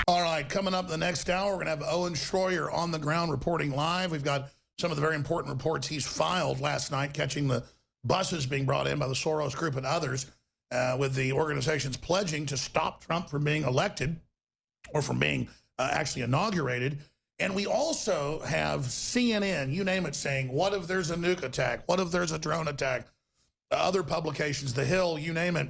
All right, coming up the next hour, we're going to have Owen Schroyer on the ground reporting live. We've got some of the very important reports he's filed last night, catching the buses being brought in by the Soros Group and others, with the organizations pledging to stop Trump from being elected or from being actually inaugurated. And we also have CNN, you name it, saying, what if there's a nuke attack? What if there's a drone attack? Other publications, The Hill, you name it.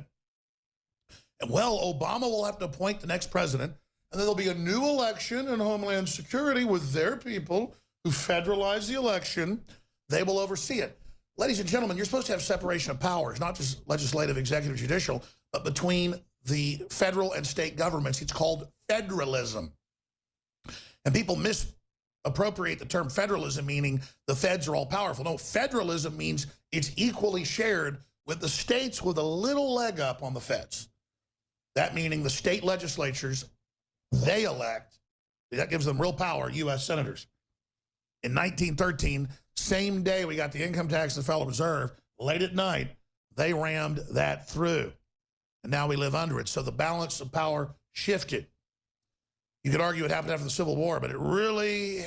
And, well, Obama will have to appoint the next president, and then there'll be a new election in Homeland Security with their people who federalize the election. They will oversee it. Ladies and gentlemen, you're supposed to have separation of powers, not just legislative, executive, judicial, but between the federal and state governments. It's called federalism. And people misappropriate the term federalism, meaning the feds are all powerful. No, federalism means it's equally shared with the states with a little leg up on the feds. That meaning the state legislatures, they elect, that gives them real power, U.S. senators. In 1913, same day we got the income tax and the Federal Reserve, late at night, they rammed that through. And now we live under it. So the balance of power shifted. You could argue it happened after the Civil War, but it really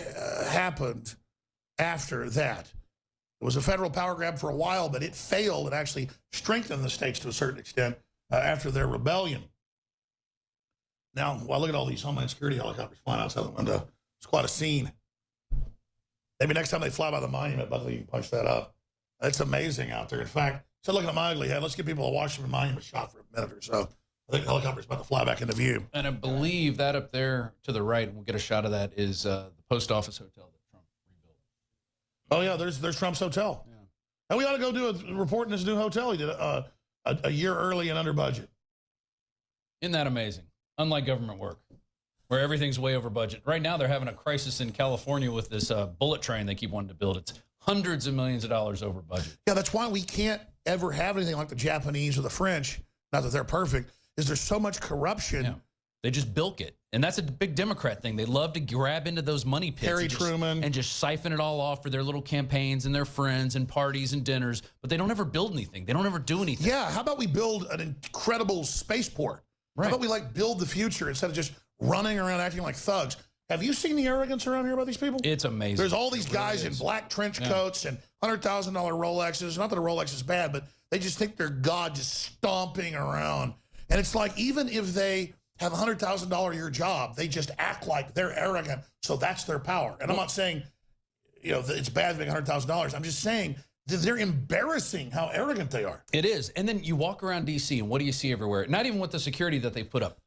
happened after that. It was a federal power grab for a while, but it failed. It actually strengthened the states to a certain extent after their rebellion. Now, well, look at all these Homeland Security helicopters flying outside the window. It's quite a scene. Maybe next time they fly by the monument, Buckley, you can punch that up. It's amazing out there. In fact, instead of looking at my ugly head, let's give people a Washington Monument shot for a minute or so. I think the helicopter's about to fly back into view. And I believe that up there to the right, we'll get a shot of that, is the post office hotel that Trump rebuilt. Oh, yeah, there's Trump's hotel. Yeah. And we ought to go do a report in this new hotel. He did a year early and under budget. Isn't that amazing? Unlike government work, where everything's way over budget. Right now, they're having a crisis in California with this bullet train they keep wanting to build. It's hundreds of millions of dollars over budget. Yeah, that's why we can't ever have anything like the Japanese or the French, not that they're perfect, is there's so much corruption. Yeah. They just bilk it. And that's a big Democrat thing. They love to grab into those money pits Harry Truman. And just siphon it all off for their little campaigns and their friends and parties and dinners. But they don't ever build anything. They don't ever do anything. Yeah, how about we build an incredible spaceport? Right. How about we like build the future instead of just running around acting like thugs? Have you seen the arrogance around here about these people? It's amazing. There's all these guys in black trench coats and $100,000 Rolexes. Not that a Rolex is bad, but they just think they're God, just stomping around. And it's like, even if they have a $100,000 a year job, they just act like they're arrogant, so that's their power. And I'm not saying, you know, it's bad to make $100,000. I'm just saying that they're embarrassing how arrogant they are. It is. And then you walk around D.C., and what do you see everywhere? Not even with the security that they put up.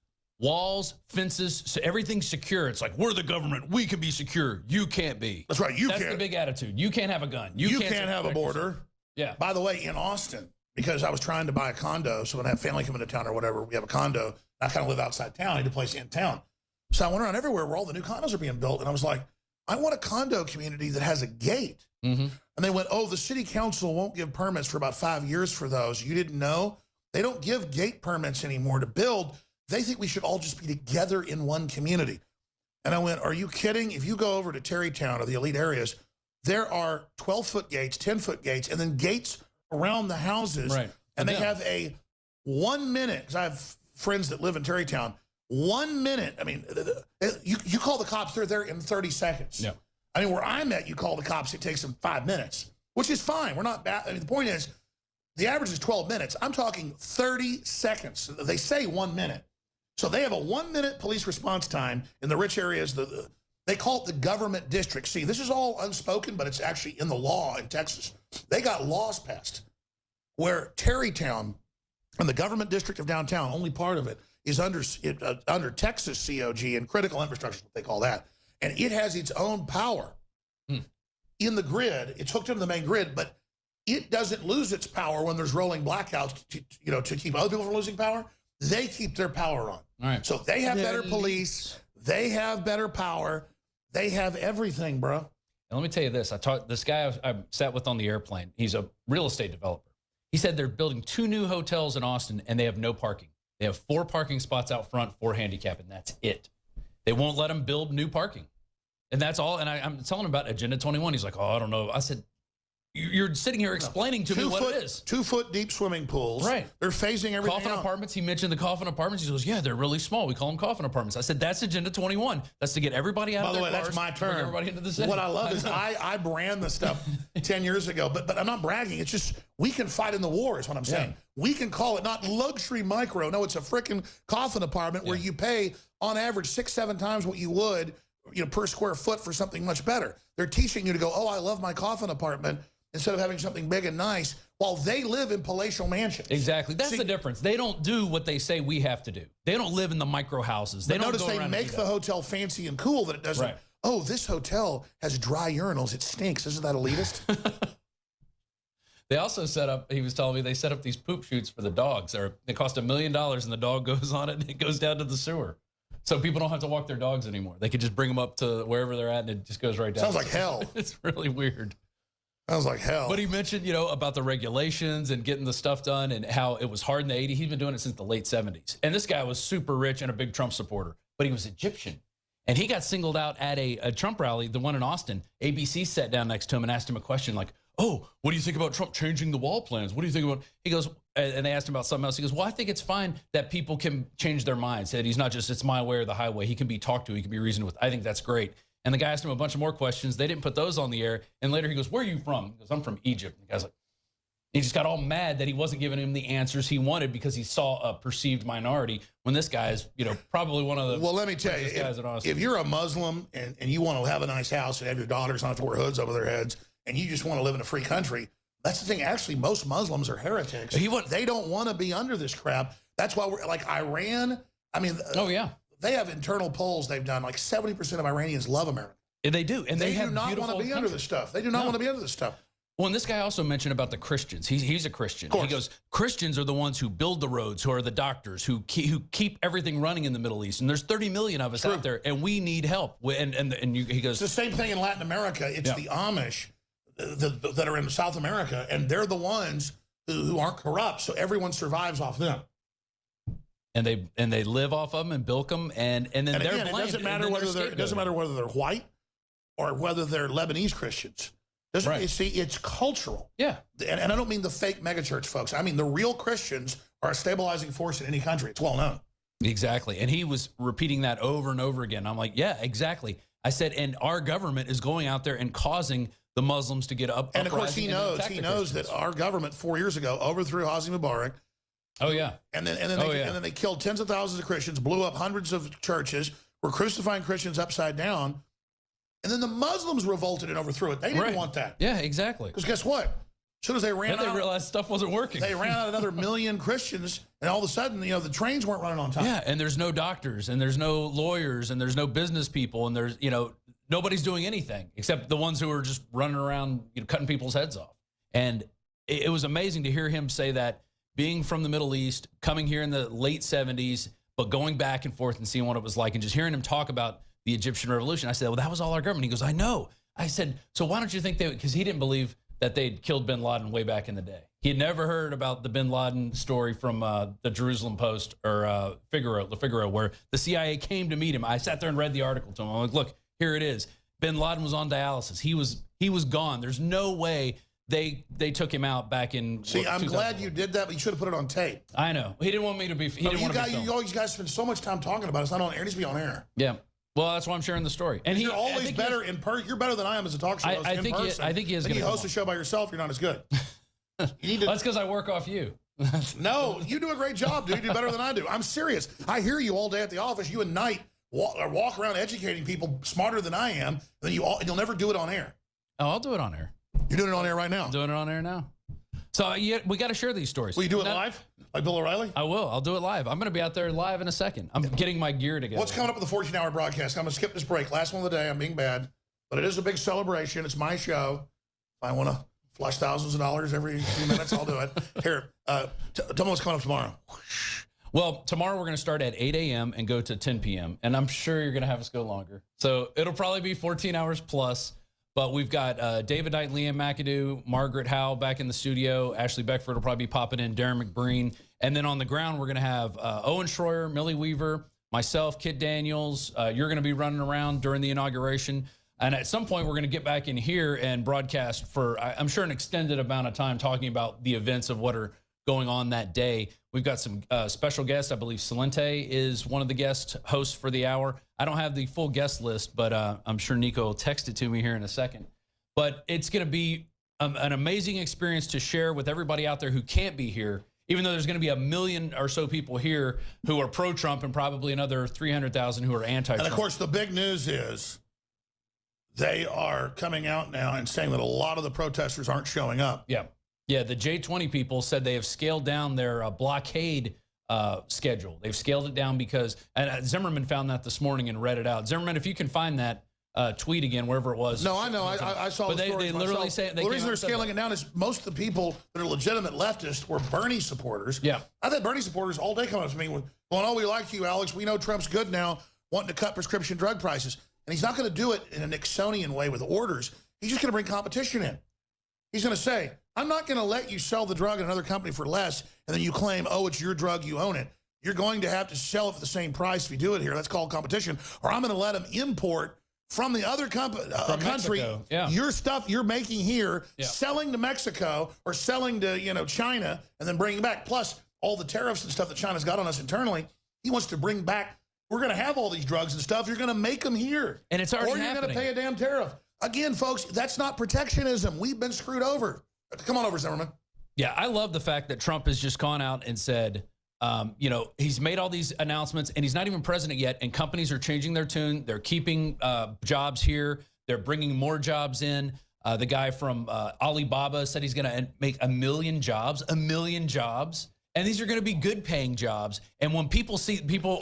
Walls, fences, so everything's secure. It's like, we're the government. We can be secure. You can't be. That's right. That's the big attitude. You can't have a gun. You can't have a border. Yourself. Yeah. By the way, in Austin, because I was trying to buy a condo, so when I have family come into town or whatever, we have a condo. I kind of live outside town. I need a place in town. So I went around everywhere where all the new condos are being built, and I was like, I want a condo community that has a gate. Mm-hmm. And they went, oh, the city council won't give permits for about 5 years for those. You didn't know? They don't give gate permits anymore to build. They think we should all just be together in one community. And I went, are you kidding? If you go over to Terrytown or the elite areas, there are 12-foot gates, 10-foot gates, and then gates around the houses. Right. And they have a 1 minute, because I have friends that live in Terrytown, 1 minute. I mean, you call the cops, they're there in 30 seconds. Yeah. I mean, where I'm at, you call the cops, it takes them 5 minutes, which is fine. We're not bad. I mean, the point is, the average is 12 minutes. I'm talking 30 seconds. They say 1 minute. So they have a 1 minute police response time in the rich areas. They call it the government district. See, this is all unspoken, but it's actually in the law in Texas. They got laws passed where Terrytown and the government district of downtown, only part of it, is under Texas COG and critical infrastructure, what they call that. And it has its own power in the grid. It's hooked into the main grid, but it doesn't lose its power when there's rolling blackouts to keep other people from losing power. They keep their power on. All right. So they have better police. They have better power. They have everything, bro. And let me tell you this. I talked this guy I sat with on the airplane. He's a real estate developer. He said they're building 2 new hotels in Austin, and they have no parking. They have 4 parking spots out front, 4 handicap, and that's it. They won't let them build new parking. And that's all. And I'm telling him about Agenda 21. He's like, oh, I don't know. I said, You're sitting here explaining to me what it is. 2 foot deep swimming pools. Right. They're phasing everything Coffin out. apartments. He mentioned the coffin apartments. He goes, yeah, they're really small. We call them coffin apartments. I said, that's Agenda 21. That's to get everybody out of their cars. By the way, that's my term. Bring everybody into the city. What I love is I brand the stuff 10 years ago, but I'm not bragging. It's just we can fight in the war is what I'm saying. Yeah. We can call it not luxury micro. No, it's a freaking coffin apartment where you pay on average 6-7 times what you would per square foot for something much better. They're teaching you to go, oh, I love my coffin apartment, instead of having something big and nice, while they live in palatial mansions. Exactly. That's the difference. They don't do what they say we have to do. They don't live in the micro houses. They don't notice they make the hotel fancy and cool that it doesn't. Right. Oh, this hotel has dry urinals. It stinks. Isn't that elitist? They also set up, he was telling me, they set up these poop chutes for the dogs. They cost $1 million, and the dog goes on it, and it goes down to the sewer. So people don't have to walk their dogs anymore. They could just bring them up to wherever they're at, and it just goes right down. Sounds like hell. It's really weird. Sounds like hell. But he mentioned, about the regulations and getting the stuff done and how it was hard in the 80s. He's been doing it since the late 70s. And this guy was super rich and a big Trump supporter, but he was Egyptian. And he got singled out at a Trump rally, the one in Austin. ABC sat down next to him and asked him a question like, oh, what do you think about Trump changing the wall plans? What do you think about? He goes, and they asked him about something else. He goes, well, I think it's fine that people can change their minds. That he's not just, it's my way or the highway. He can be talked to. He can be reasoned with. I think that's great. And the guy asked him a bunch of more questions. They didn't put those on the air. And later he goes, where are you from? He goes, I'm from Egypt. And the guy's like, he just got all mad that he wasn't giving him the answers he wanted because he saw a perceived minority when this guy is, probably one of the Well, let me tell you, if you're a Muslim and you want to have a nice house and have your daughters not have to wear hoods over their heads and you just want to live in a free country, that's the thing. Actually, most Muslims are heretics. They don't want to be under this crap. That's why we're like Iran. I mean, oh, yeah. They have internal polls they've done. Like 70% of Iranians love America. And they do. And they do not want to be under this stuff. They do not want to be under this stuff. Well, and this guy also mentioned about the Christians. He's a Christian. He goes, Christians are the ones who build the roads, who are the doctors, who keep everything running in the Middle East. And there's 30 million of us out there, and we need help. He goes, it's the same thing in Latin America. It's the Amish that are in South America, and they're the ones who aren't corrupt. So everyone survives off them. And they live off of them and bilk them, and then they're blamed. It doesn't matter whether they're white or whether they're Lebanese Christians. You see, it's cultural. Yeah. And I don't mean the fake megachurch folks. I mean the real Christians are a stabilizing force in any country. It's well known. Exactly. And he was repeating that over and over again. I'm like, yeah, exactly. I said, and our government is going out there and causing the Muslims to get up. And of course, he knows that our government 4 years ago overthrew Hosni Mubarak. Oh yeah. And then they killed tens of thousands of Christians, blew up hundreds of churches, were crucifying Christians upside down. And then the Muslims revolted and overthrew it. They didn't want that. Yeah, exactly. Because guess what? As soon as they ran out, they realized stuff wasn't working. They ran out another million Christians, and all of a sudden, the trains weren't running on time. Yeah, and there's no doctors, and there's no lawyers, and there's no business people, and there's, nobody's doing anything except the ones who are just running around, cutting people's heads off. And it was amazing to hear him say that, being from the Middle East, coming here in the late 70s, but going back and forth and seeing what it was like, and just hearing him talk about the Egyptian revolution. I said, well, that was all our government. He goes, I know. I said, so why don't you think because he didn't believe that they'd killed bin Laden way back in the day. He had never heard about the bin Laden story from the Jerusalem Post or Figaro, where the CIA came to meet him. I sat there and read the article to him. I'm like, look, here it is. Bin Laden was on dialysis. He was gone. There's no way they took him out back in. See, I'm glad you did that, but you should have put it on tape. I know. He didn't want me to be. You always guys spend so much time talking about it. It's not on air. It needs to be on air. Yeah. Well, that's why I'm sharing the story. And you're always better in person. You're better than I am as a talk show host in person. I think he is. When you host a show by yourself, you're not as good. You need to. That's because I work off you. No, you do a great job, dude. You do better than I do. I'm serious. I hear you all day at the office. You and Knight walk around educating people smarter than I am. Then you'll never do it on air. Oh, I'll do it on air. You're doing it on air right now. I'm doing it on air now. So we got to share these stories. Will you do it live, like Bill O'Reilly? I will. I'll do it live. I'm going to be out there live in a second. I'm getting my gear together. What's coming up with the 14-hour broadcast? I'm going to skip this break. Last one of the day. I'm being bad. But it is a big celebration. It's my show. If I want to flush thousands of dollars every few minutes, I'll do it. Here, tell me what's coming up tomorrow. Well, tomorrow we're going to start at 8 a.m. and go to 10 p.m. And I'm sure you're going to have us go longer. So it'll probably be 14 hours plus. But we've got David Knight, Leanne McAdoo, Margaret Howe back in the studio. Ashley Beckford will probably be popping in, Darren McBreen. And then on the ground, we're going to have Owen Schroyer, Millie Weaver, myself, Kit Daniels. You're going to be running around during the inauguration. And at some point, we're going to get back in here and broadcast for, I'm sure, an extended amount of time talking about the events of what are going on that day. We've got some special guests. I believe Salente is one of the guest hosts for the hour. I don't have the full guest list, but I'm sure Nico will text it to me here in a second. But it's going to be an amazing experience to share with everybody out there who can't be here, even though there's going to be 1 million or so people here who are pro-Trump and probably another 300,000 who are anti-Trump. And, of course, the big news is they are coming out now and saying that a lot of the protesters aren't showing up. Yeah. Yeah, the J20 people said they have scaled down their blockade schedule. They've scaled it down because, and Zimmerman found that this morning and read it out. Zimmerman, if you can find that tweet again, wherever it was. No, I know. I saw the story. But they literally say the reason they're scaling it down is most of the people that are legitimate leftists were Bernie supporters. Yeah. I've had Bernie supporters all day come up to me going, oh, we like you, Alex. We know Trump's good now, wanting to cut prescription drug prices. And he's not going to do it in a Nixonian way with orders. He's just going to bring competition in. He's going to say, I'm not going to let you sell the drug in another company for less, and then you claim, oh, it's your drug, you own it. You're going to have to sell it for the same price if you do it here. That's called competition. Or I'm going to let them import from the other country your stuff you're making here, selling to Mexico or selling to China, and then bringing back. Plus all the tariffs and stuff that China's got on us internally. He wants to bring back. We're going to have all these drugs and stuff. You're going to make them here, and it's already happening. Or you're going to pay a damn tariff. Again, folks, that's not protectionism. We've been screwed over. Come on over, Zimmerman. Yeah, I love the fact that Trump has just gone out and said, he's made all these announcements, and he's not even president yet, and companies are changing their tune. They're keeping jobs here. They're bringing more jobs in. The guy from Alibaba said he's going to make 1 million jobs, 1 million jobs. And these are going to be good-paying jobs. And when people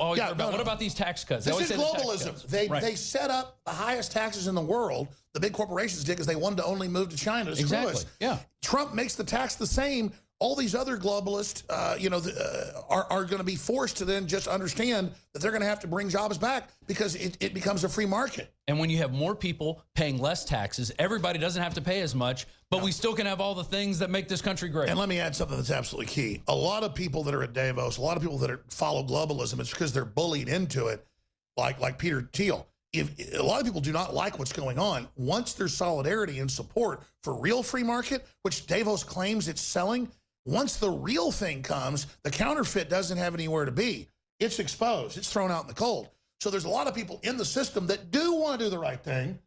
always what about these tax cuts? This is globalism. They set up the highest taxes in the world. The big corporations did because they wanted to only move to China to screw us. Yeah. Trump makes the tax the same. All these other globalists, are going to be forced to then just understand that they're going to have to bring jobs back because it becomes a free market. And when you have more people paying less taxes, everybody doesn't have to pay as much, but we still can have all the things that make this country great. And let me add something that's absolutely key. A lot of people that are at Davos, a lot of people that follow globalism, it's because they're bullied into it, like Peter Thiel. If a lot of people do not like what's going on, once there's solidarity and support for real free market, which Davos claims it's selling, once the real thing comes, the counterfeit doesn't have anywhere to be. It's exposed. It's thrown out in the cold. So there's a lot of people in the system that do want to do the right thing,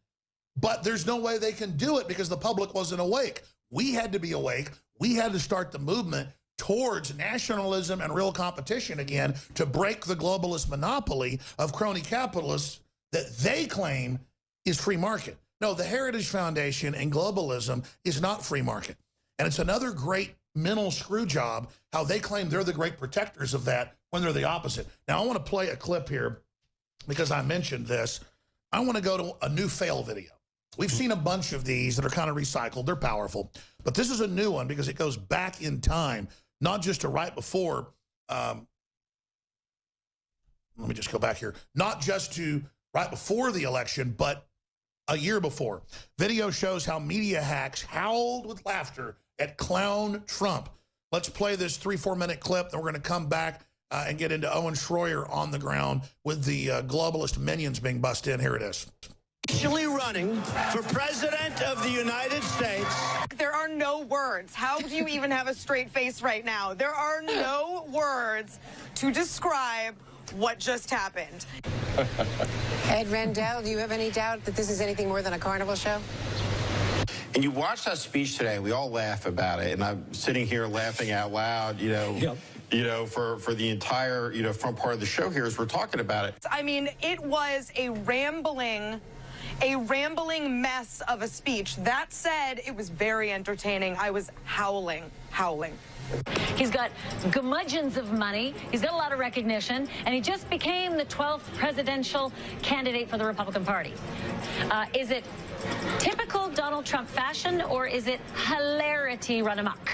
but there's no way they can do it because the public wasn't awake. We had to be awake. We had to start the movement towards nationalism and real competition again to break the globalist monopoly of crony capitalists that they claim is free market. No, the Heritage Foundation and globalism is not free market. And it's another great mental screw job how they claim they're the great protectors of that when they're the opposite. Now, I want to play a clip here because I mentioned this. I want to go to a new fail video. We've seen a bunch of these that are kind of recycled. They're powerful. But this is a new one because it goes back in time, not just to right before. Let me just go back here. Not just to right before the election, but a year before. Video shows how media hacks howled with laughter at clown Trump. Let's play this 3-4 minute clip. Then we're going to come back and get into Owen Schroyer on the ground with the globalist minions being bussed in. Here it is. Actually running for president of the United States. There are no words. How do you even have a straight face right now? There are no words to describe what just happened. Ed Rendell, do you have any doubt that this is anything more than a carnival show? And you watched that speech today, we all laugh about it, and I'm sitting here laughing out loud, for the entire, front part of the show here as we're talking about it. I mean, it was a rambling mess of a speech. That said, it was very entertaining. I was howling. He's got gumudgeons of money, he's got a lot of recognition, and he just became the 12th presidential candidate for the Republican Party. Is it typical Donald Trump fashion, or is it hilarity run amok?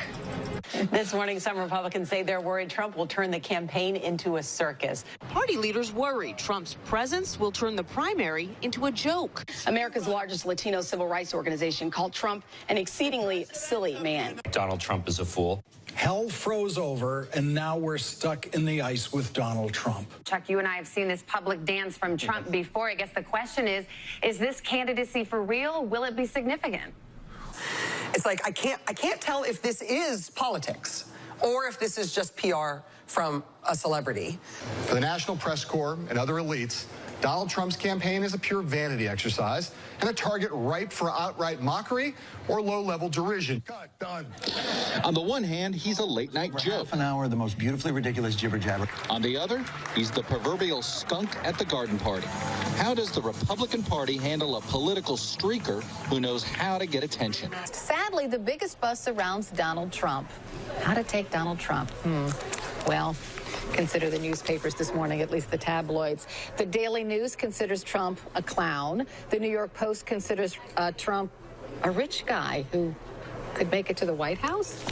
This morning, some Republicans say they're worried Trump will turn the campaign into a circus. Party leaders worry Trump's presence will turn the primary into a joke. America's largest Latino civil rights organization called Trump an exceedingly silly man. Donald Trump is a fool. Hell froze over, and now we're stuck in the ice with Donald Trump. Chuck, you and I have seen this public dance from Trump before. I guess the question is this candidacy for real? Will it be significant? It's like I can't tell if this is politics or if this is just PR from a celebrity. For the National Press Corps and other elites, Donald Trump's campaign is a pure vanity exercise and a target ripe for outright mockery or low-level derision. Done. On the one hand, he's a late-night joke. Half an hour, the most beautifully ridiculous jibber-jabber. On the other, he's the proverbial skunk at the garden party. How does the Republican Party handle a political streaker who knows how to get attention? Sadly, the biggest buzz surrounds Donald Trump. How to take Donald Trump? Well, consider the newspapers this morning, at least the tabloids. The Daily News considers Trump a clown. The New York Post considers Trump a rich guy who could make it to the White House.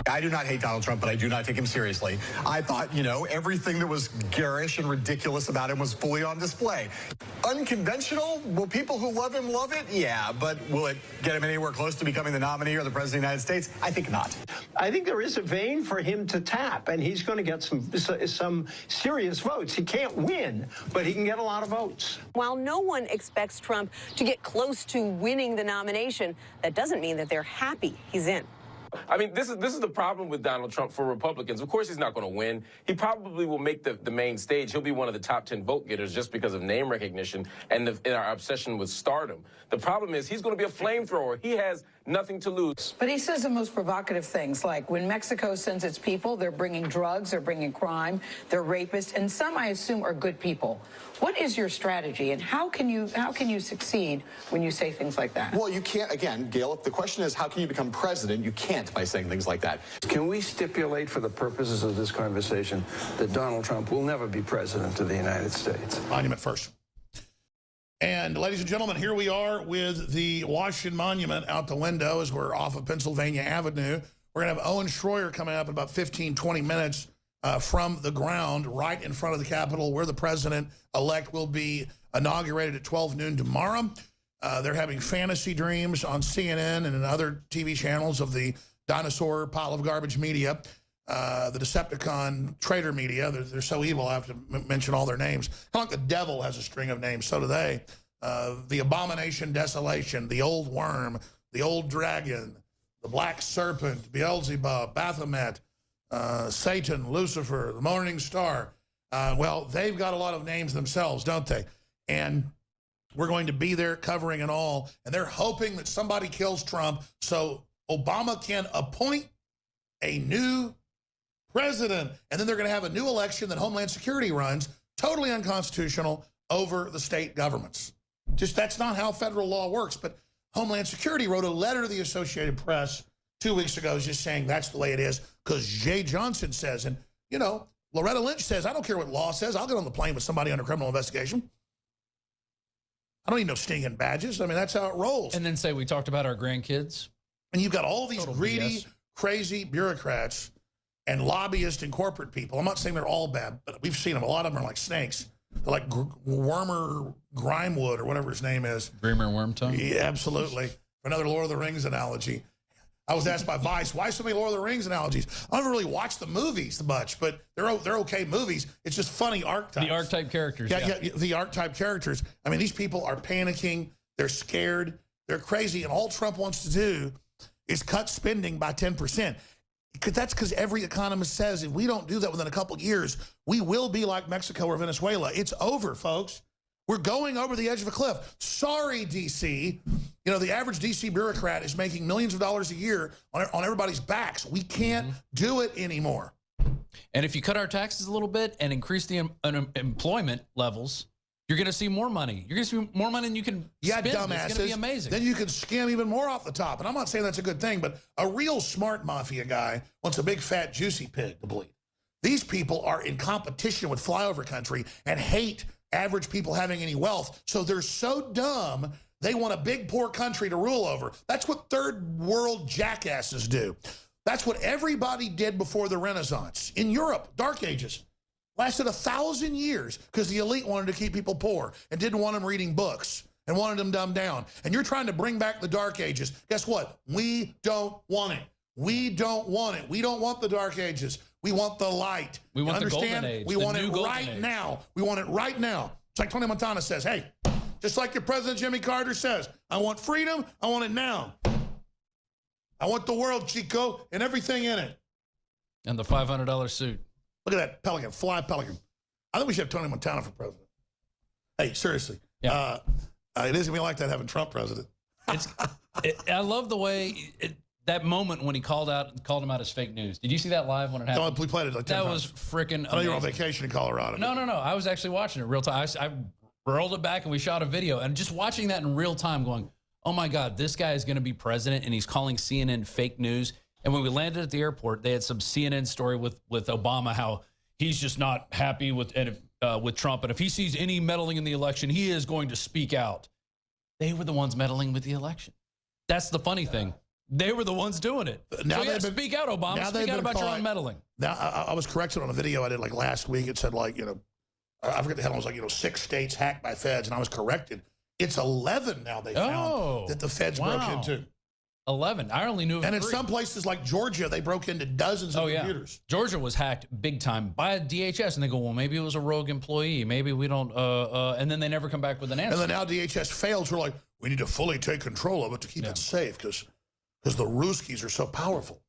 I do not hate Donald Trump, but I do not take him seriously. I thought, everything that was garish and ridiculous about him was fully on display. Unconventional? Will people who love him love it? Yeah, but will it get him anywhere close to becoming the nominee or the president of the United States? I think not. I think there is a vein for him to tap, and he's going to get some serious votes. He can't win, but he can get a lot of votes. While no one expects Trump to get close to winning the nomination, that doesn't mean that they're happy he's in. I mean, this is the problem with Donald Trump for Republicans. Of course, he's not going to win. He probably will make the main stage. He'll be one of the top 10 vote getters just because of name recognition and our obsession with stardom. The problem is he's going to be a flamethrower. He has nothing to lose. But he says the most provocative things, like when Mexico sends its people, they're bringing drugs, they're bringing crime, they're rapists, and some, I assume, are good people. What is your strategy, and how can you succeed when you say things like that? Well, you can't, again, Gail, if the question is how can you become president, you can't by saying things like that. Can we stipulate for the purposes of this conversation that Donald Trump will never be president of the United States? Monument first. And ladies and gentlemen, here we are with the Washington Monument out the window as we're off of Pennsylvania Avenue. We're going to have Owen Schroyer coming up in about 15, 20 minutes from the ground right in front of the Capitol where the president-elect will be inaugurated at 12 noon tomorrow. They're having fantasy dreams on CNN and in other TV channels of the dinosaur pile of garbage media, the Decepticon traitor media. They're so evil I have to mention all their names. Kind of like the devil has a string of names, so do they. The abomination, desolation, the old worm, the old dragon, the black serpent, Beelzebub, Baphomet, Satan, Lucifer, the morning star. Well, they've got a lot of names themselves, don't they? And we're going to be there covering it all. And they're hoping that somebody kills Trump so Obama can appoint a new president. And then they're going to have a new election that Homeland Security runs, totally unconstitutional, over the state governments. Just that's not how federal law works. But Homeland Security wrote a letter to the Associated Press 2 weeks ago just saying that's the way it is because Jay Johnson says. And, Loretta Lynch says, I don't care what law says. I'll get on the plane with somebody under criminal investigation. I don't need no stinging badges. I mean, that's how it rolls. And then say we talked about our grandkids. And you've got all these Total greedy, BS. crazy bureaucrats and lobbyists and corporate people. I'm not saying they're all bad, but we've seen them. A lot of them are like snakes. They're like Wormer Grimewood or whatever his name is. Dreamer Wormtongue? Yeah, absolutely. Another Lord of the Rings analogy. I was asked by Vice, why so many Lord of the Rings analogies? I don't really watch the movies much, but they're okay movies. It's just funny archetypes. The archetype characters. Yeah, the archetype characters. I mean, these people are panicking. They're scared. They're crazy. And all Trump wants to do is cut spending by 10%. That's because every economist says if we don't do that within a couple of years, we will be like Mexico or Venezuela. It's over, folks. We're going over the edge of a cliff. Sorry, D.C. The average D.C. bureaucrat is making millions of dollars a year on everybody's backs. We can't do it anymore. And if you cut our taxes a little bit and increase the unemployment levels, you're going to see more money. You're going to see more money than you can spend. Dumbasses. It's going to be amazing. Then you can scam even more off the top. And I'm not saying that's a good thing, but a real smart mafia guy wants a big, fat, juicy pig to bleed. These people are in competition with flyover country and hate average people having any wealth. So they're so dumb, they want a big, poor country to rule over. That's what third world jackasses do. That's what everybody did before the Renaissance. In Europe, Dark Ages, lasted 1,000 years because the elite wanted to keep people poor and didn't want them reading books and wanted them dumbed down. And you're trying to bring back the Dark Ages. Guess what? We don't want it. We don't want it. We don't want the Dark Ages. We want the light. We want the golden age. We want it right now. We want it right now. It's like Tony Montana says, hey, just like your President Jimmy Carter says, I want freedom. I want it now. I want the world, Chico, and everything in it. And the $500 suit. Look at that pelican, fly pelican. I think we should have Tony Montana for president. Hey, seriously. Yeah. It isn't going to be like that having Trump president. I love the way that moment when he called him out as fake news. Did you see that live when it happened? No, we played it like 10 That times. was freaking amazing. I know you're on vacation in Colorado. No. I was actually watching it real time. I rolled it back and we shot a video. And just watching that in real time going, oh, my God, this guy is going to be president, and he's calling CNN fake news. And when we landed at the airport, they had some CNN story with Obama, how he's just not happy with Trump. And if he sees any meddling in the election, he is going to speak out. They were the ones meddling with the election. That's the funny thing. They were the ones doing it. Now so speak out, Obama. Speak out about your own meddling. Now, I was corrected on a video I did like last week. It said like, I forget the hell, it was like, 6 states hacked by feds, and I was corrected. It's 11 now they found that the feds broke into. 11. I only knew of And in 3. some places like Georgia, they broke into dozens of computers. Georgia was hacked big time by DHS, and they go, well, maybe it was a rogue employee. Maybe we don't, and then they never come back with an answer. And then now DHS fails. We're like, we need to fully take control of it to keep it safe because the Ruskies are so powerful.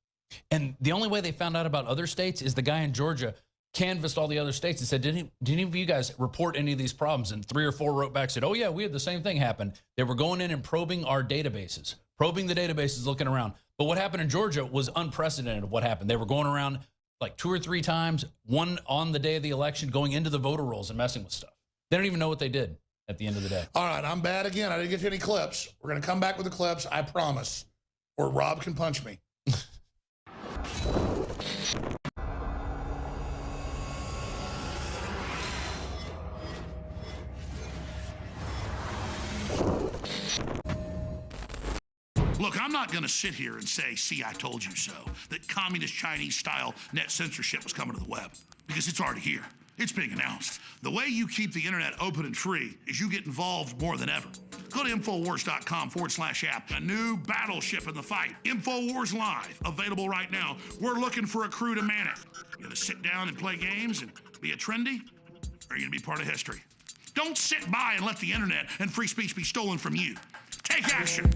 And the only way they found out about other states is the guy in Georgia canvassed all the other states and said, did any of you guys report any of these problems? And 3 or 4 wrote back, said, oh, yeah, we had the same thing happen. They were going in and probing our databases, probing the databases, looking around. But what happened in Georgia was unprecedented of what happened. They were going around like 2 or 3 times, one on the day of the election, going into the voter rolls and messing with stuff. They don't even know what they did at the end of the day. All right, I'm bad again. I didn't get you any clips. We're going to come back with the clips, I promise, or Rob can punch me. Look, I'm not going to sit here and say, see, I told you so, that communist Chinese-style net censorship was coming to the web, because it's already here. It's being announced. The way you keep the internet open and free is you get involved more than ever. Go to Infowars.com/app. A new battleship in the fight. Infowars Live, available right now. We're looking for a crew to man it. You gonna sit down and play games and be a trendy? Or are you gonna be part of history? Don't sit by and let the internet and free speech be stolen from you. Take action.